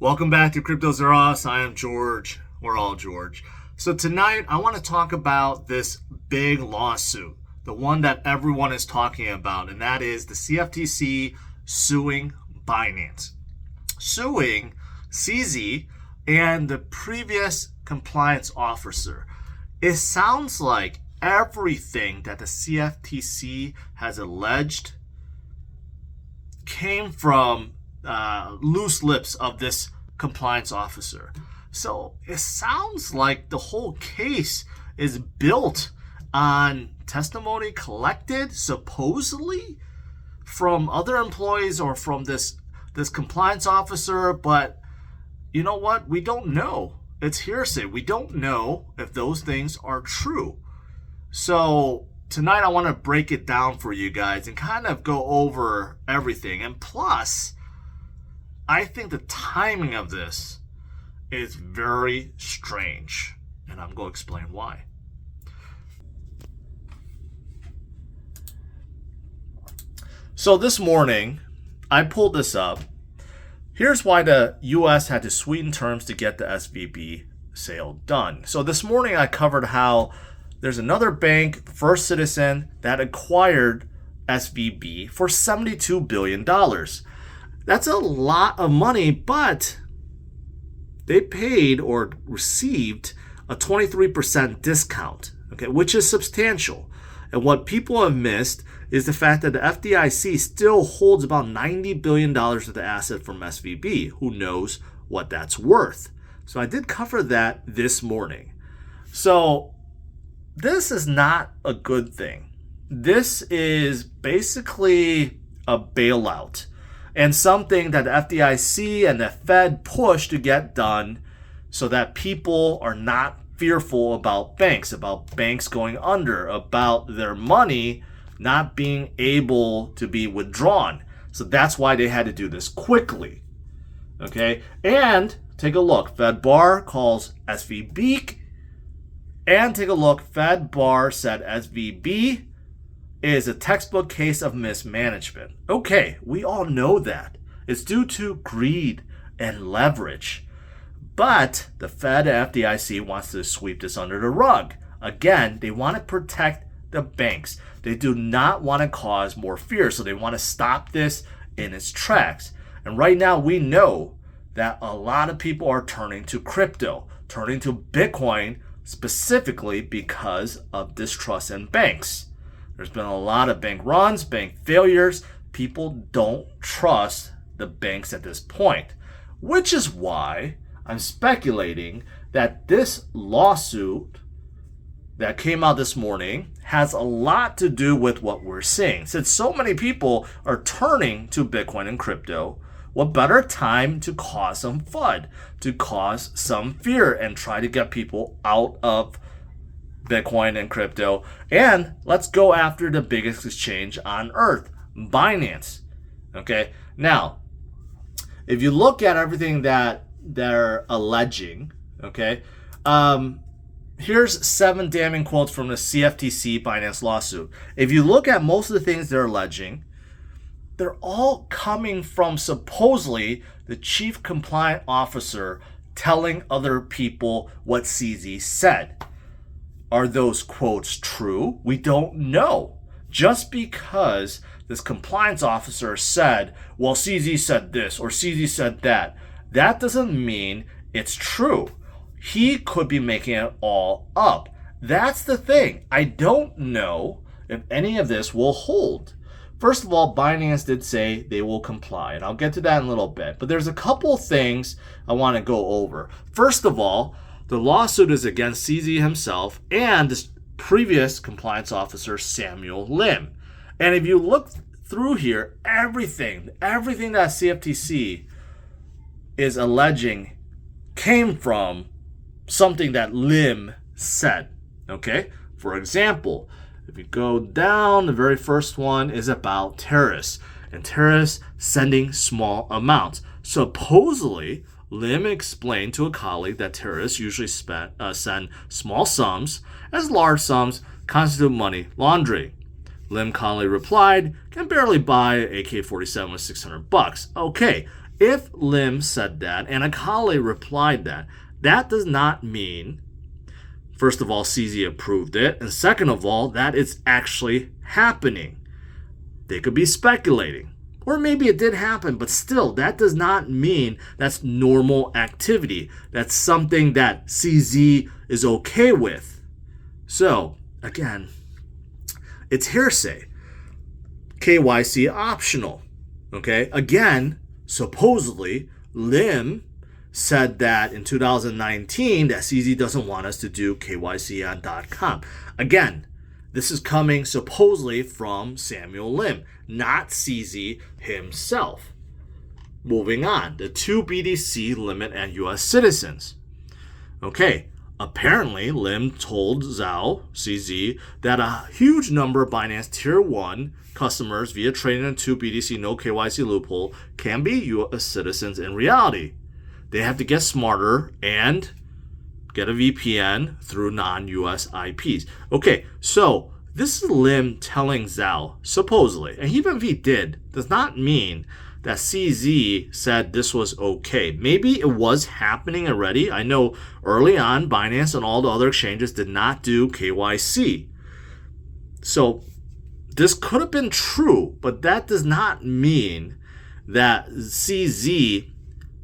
Welcome back to CryptosRUs. I am George. We're all George. So tonight I want to talk about this big lawsuit, the one that everyone is talking about, and that is the CFTC suing Binance. Suing CZ and the previous compliance officer. It sounds like everything that the CFTC has alleged came from loose lips of this compliance officer. So it sounds like the whole case is built on testimony collected supposedly from other employees or from this compliance officer, but you know what? We don't know. It's hearsay. We don't know if those things are true. So tonight I want to break it down for you guys and kind of go over everything. And plus, I think the timing of this is very strange, and I'm going to explain why. So this morning, I pulled this up. Here's why the U.S. had to sweeten terms to get the SVB sale done. So this morning, I covered how there's another bank, First Citizen, that acquired SVB for $72 billion. That's a lot of money, but they paid or received a 23% discount, okay, which is substantial. And what people have missed is the fact that the FDIC still holds about $90 billion of the asset from SVB. Who knows what that's worth? So I did cover that this morning. So this is not a good thing. This is basically a bailout and something that the FDIC and the Fed push to get done so that people are not fearful about banks going under, about their money not being able to be withdrawn. So that's why they had to do this quickly. Okay? And take a look. Fed Bar calls SVB. And take a look. Fed Bar said SVB is a textbook case of mismanagement. Okay, we all know that. It's due to greed and leverage. But the Fed and FDIC wants to sweep this under the rug. Again, they want to protect the banks. They do not want to cause more fear, so they want to stop this in its tracks. And right now we know that a lot of people are turning to crypto, turning to Bitcoin specifically because of distrust in banks. There's been a lot of bank runs, bank failures. People don't trust the banks at this point, which is why I'm speculating that this lawsuit that came out this morning has a lot to do with what we're seeing. Since so many people are turning to Bitcoin and crypto, what better time to cause some FUD, to cause some fear and try to get people out of Bitcoin and crypto. And let's go after the biggest exchange on earth, Binance. Okay, now, if you look at everything that they're alleging, okay, here's 7 damning quotes from the CFTC Binance lawsuit. If you look at most of the things they're alleging, they're all coming from supposedly the chief compliant officer telling other people what CZ said. Are those quotes true? We don't know. Just because this compliance officer said, well, CZ said this or CZ said that, that doesn't mean it's true. He could be making it all up. That's the thing. I don't know if any of this will hold. First of all, Binance did say they will comply, and I'll get to that in a little bit. But there's a couple things I want to go over. First of all, the lawsuit is against CZ himself and this previous compliance officer, Samuel Lim. And if you look through here, everything that CFTC is alleging came from something that Lim said. Okay? For example, if you go down, the very first one is about terrorists and terrorists sending small amounts. Supposedly, Lim explained to a colleague that terrorists usually send small sums, as large sums constitute money laundering. Lim calmly replied, "Can barely buy an AK-47 with $600. Okay, if Lim said that and a colleague replied that does not mean, first of all, CZ approved it, and second of all, that it's actually happening. They could be speculating. Or maybe it did happen, but still, that does not mean that's normal activity. That's something that CZ is okay with. So, again, it's hearsay. KYC optional. Okay? Again, supposedly, Lim said that in 2019 that CZ doesn't want us to do KYC on .com. Again, this is coming supposedly from Samuel Lim, not CZ himself. Moving on, the 2 BDC limit and U.S. citizens. Okay, apparently Lim told Zhao, CZ, that a huge number of Binance Tier 1 customers via trading in 2 BDC no KYC loophole can be U.S. citizens in reality. They have to get smarter and get a VPN through non-US IPs. Okay, so this is Lim telling Zhao, supposedly, and even if he did, does not mean that CZ said this was okay. Maybe it was happening already. I know early on, Binance and all the other exchanges did not do KYC. So this could have been true, but that does not mean that CZ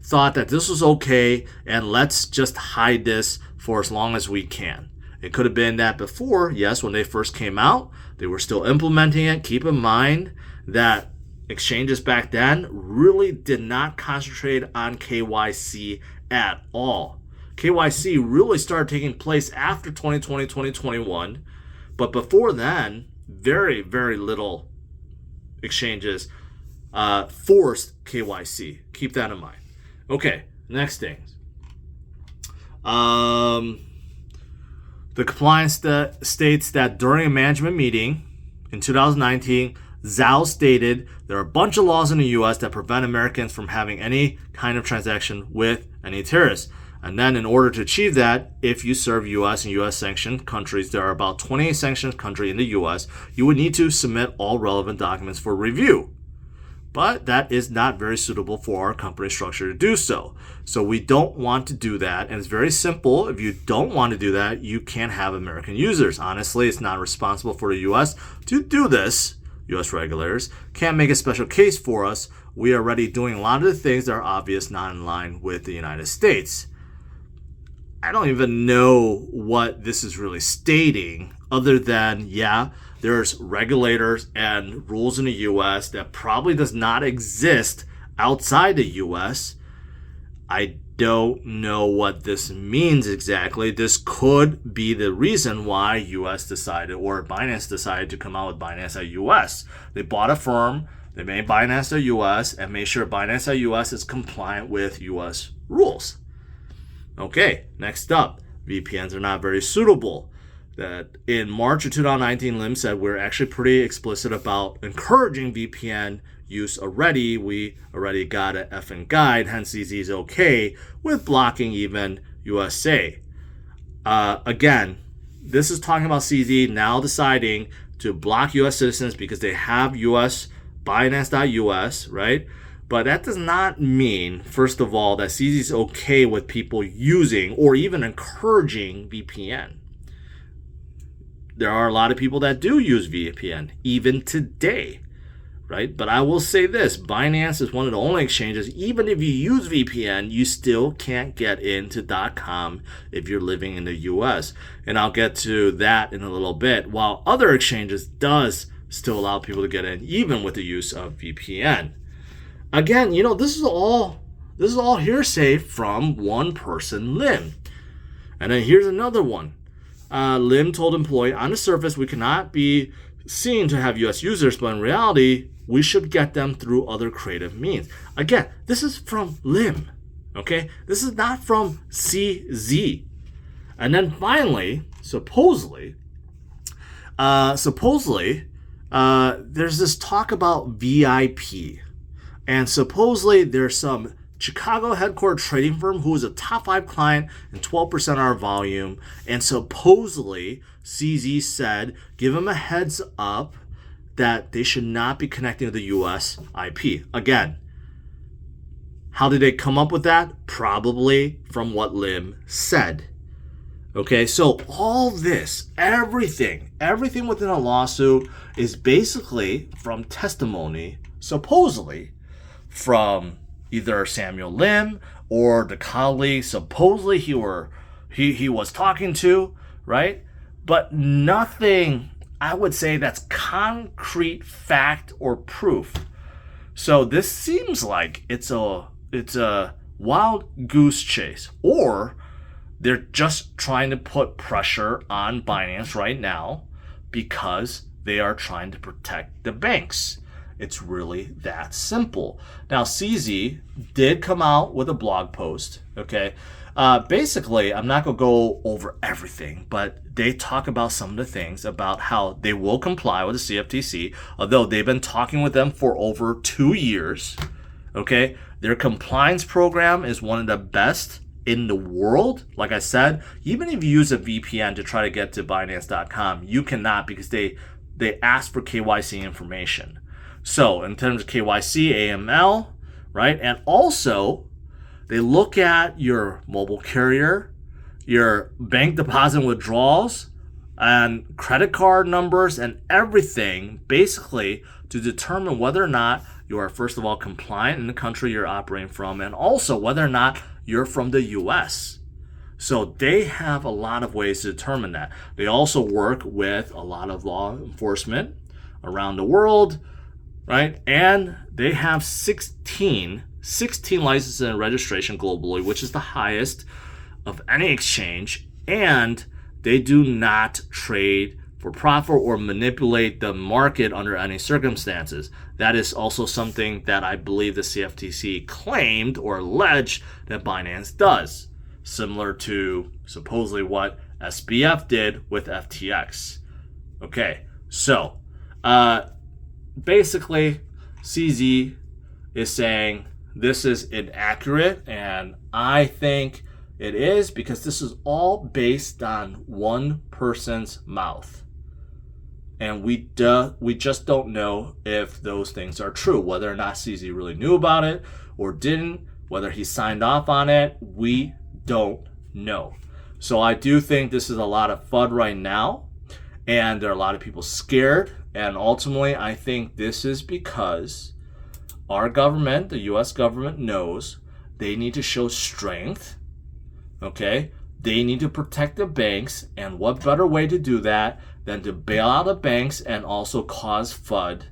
thought that this was okay and let's just hide this for as long as we can. It could have been that before, yes, when they first came out, they were still implementing it. Keep in mind that exchanges back then really did not concentrate on KYC at all. KYC really started taking place after 2020, 2021, but before then, very, very little exchanges forced KYC. Keep that in mind. Okay, next things. The compliance states that during a management meeting in 2019, Zhao stated there are a bunch of laws in the U.S. that prevent Americans from having any kind of transaction with any terrorists. And then in order to achieve that, if you serve U.S. and U.S. sanctioned countries, there are about 28 sanctioned countries in the U.S., you would need to submit all relevant documents for review. But that is not very suitable for our company structure to do so. So we don't want to do that. And it's very simple. If you don't want to do that, you can't have American users. Honestly, it's not responsible for the U.S. to do this. U.S. regulators can't make a special case for us. We are already doing a lot of the things that are obvious, not in line with the United States. I don't even know what this is really stating other than, yeah, there's regulators and rules in the U.S. that probably does not exist outside the U.S. I don't know what this means exactly. This could be the reason why U.S. decided, or Binance decided to come out with Binance at U.S. They bought a firm, they made Binance at U.S. and made sure Binance at U.S. is compliant with U.S. rules. Okay, next up, VPNs are not very suitable. That in March of 2019, Lim said we're actually pretty explicit about encouraging VPN use already. We already got an effing guide, hence CZ is okay with blocking even USA. Again, this is talking about CZ now deciding to block US citizens because they have US Binance.us, right? But that does not mean, first of all, that CZ is okay with people using or even encouraging VPN. There are a lot of people that do use VPN, even today, right? But I will say this, Binance is one of the only exchanges, even if you use VPN, you still can't get into .com if you're living in the US. And I'll get to that in a little bit, while other exchanges does still allow people to get in, even with the use of VPN. Again, this is all hearsay from one person, Lim. And then here's another one. Lim told employee, on the surface, we cannot be seen to have U.S. users, but in reality, we should get them through other creative means. Again, this is from Lim, okay? This is not from CZ. And then finally, supposedly, there's this talk about VIP. And supposedly, there's some Chicago headquartered trading firm who is a top 5 client and 12% of our volume. And supposedly, CZ said, give them a heads up that they should not be connecting to the US IP. Again, How did they come up with that? Probably from what Lim said. Okay, so all this, everything within a lawsuit is basically from testimony, supposedly, from either Samuel Lim or the colleague supposedly he was talking to, right? But nothing, I would say, that's concrete fact or proof. So this seems like it's a wild goose chase, or they're just trying to put pressure on Binance right now because they are trying to protect the banks. It's really that simple. Now, CZ did come out with a blog post, okay? Basically, I'm not going to go over everything, but they talk about some of the things about how they will comply with the CFTC, although they've been talking with them for over 2 years, okay? Their compliance program is one of the best in the world. Like I said, even if you use a VPN to try to get to Binance.com, you cannot, because they ask for KYC information. So in terms of KYC, AML, right? And also, they look at your mobile carrier, your bank deposit withdrawals, and credit card numbers and everything, basically to determine whether or not you are, first of all, compliant in the country you're operating from, and also whether or not you're from the US. So they have a lot of ways to determine that. They also work with a lot of law enforcement around the world, right? And they have 16 licenses and registration globally, which is the highest of any exchange. And they do not trade for profit or manipulate the market under any circumstances. That is also something that I believe the CFTC claimed or alleged that Binance does, similar to supposedly what SBF did with FTX. Okay, so basically CZ is saying this is inaccurate, and I think it is, because this is all based on one person's mouth. And we just don't know if those things are true. Whether or not CZ really knew about it or didn't, whether he signed off on it, we don't know. So I do think this is a lot of FUD right now, and there are a lot of people scared. And ultimately, I think this is because our government, the US government, knows they need to show strength, okay? They need to protect the banks, and what better way to do that than to bail out the banks and also cause FUD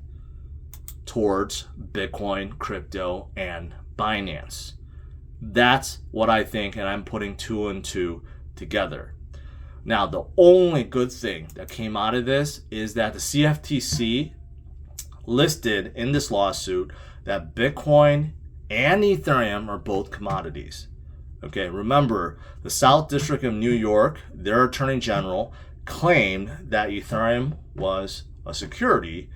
towards Bitcoin, crypto, and Binance. That's what I think, and I'm putting 2 and 2 together. Now, the only good thing that came out of this is that the CFTC listed in this lawsuit that Bitcoin and Ethereum are both commodities. Okay, remember, the South District of New York, their Attorney General, claimed that Ethereum was a security,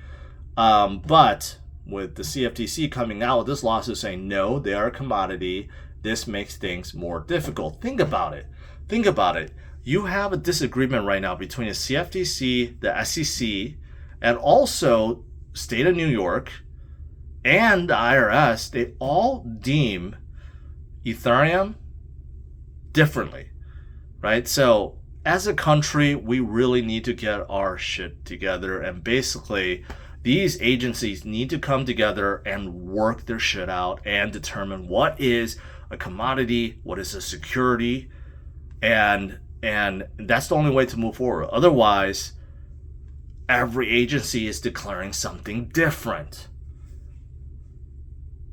but with the CFTC coming out with this lawsuit saying, no, they are a commodity, this makes things more difficult. Think about it. You have a disagreement right now between the CFTC, the SEC, and also State of New York and the IRS. They all deem Ethereum differently, right? So as a country, we really need to get our shit together, and basically these agencies need to come together and work their shit out and determine what is a commodity, what is a security, and that's the only way to move forward. Otherwise, every agency is declaring something different.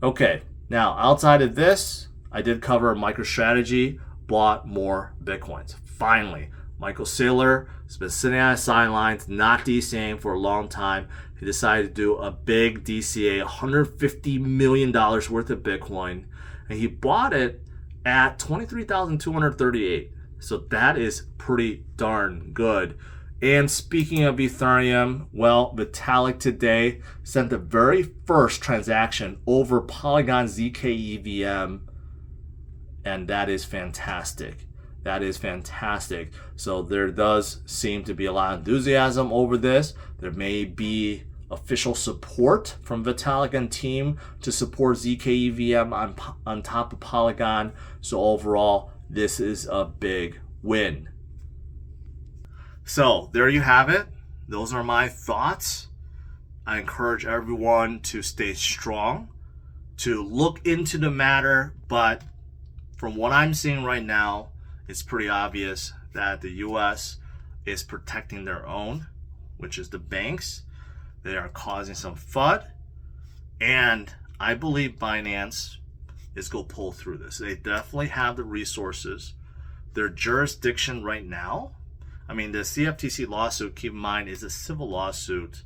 Okay, now outside of this, I did cover MicroStrategy bought more Bitcoins. Finally, Michael Saylor has been sitting on the sidelines, not DCAing for a long time. He decided to do a big DCA, $150 million worth of Bitcoin, and he bought it at $23,238. So that is pretty darn good. And speaking of Ethereum, well, Vitalik today sent the very first transaction over Polygon ZK EVM, and that is fantastic. That is fantastic. So there does seem to be a lot of enthusiasm over this. There may be official support from Vitalik and team to support zkEVM on top of Polygon. So overall, this is a big win. So there you have it. Those are my thoughts. I encourage everyone to stay strong, to look into the matter, but from what I'm seeing right now, it's pretty obvious that the US is protecting their own, which is the banks. They are causing some FUD, and I believe Binance is going to pull through this. They definitely have the resources. Their jurisdiction right now, I mean, the CFTC lawsuit, keep in mind, is a civil lawsuit.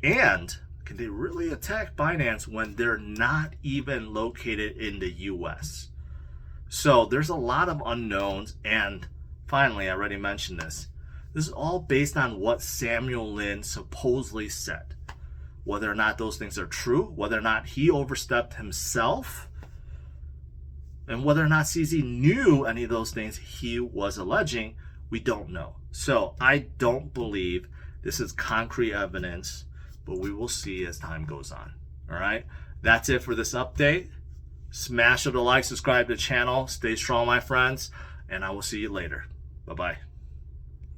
And can they really attack Binance when they're not even located in the US? So there's a lot of unknowns. And finally, I already mentioned this. This is all based on what Samuel Lin supposedly said. Whether or not those things are true, whether or not he overstepped himself, and whether or not CZ knew any of those things he was alleging, we don't know. So I don't believe this is concrete evidence, but we will see as time goes on. All right, that's it for this update. Smash the like, subscribe to the channel, stay strong, my friends, and I will see you later. Bye-bye.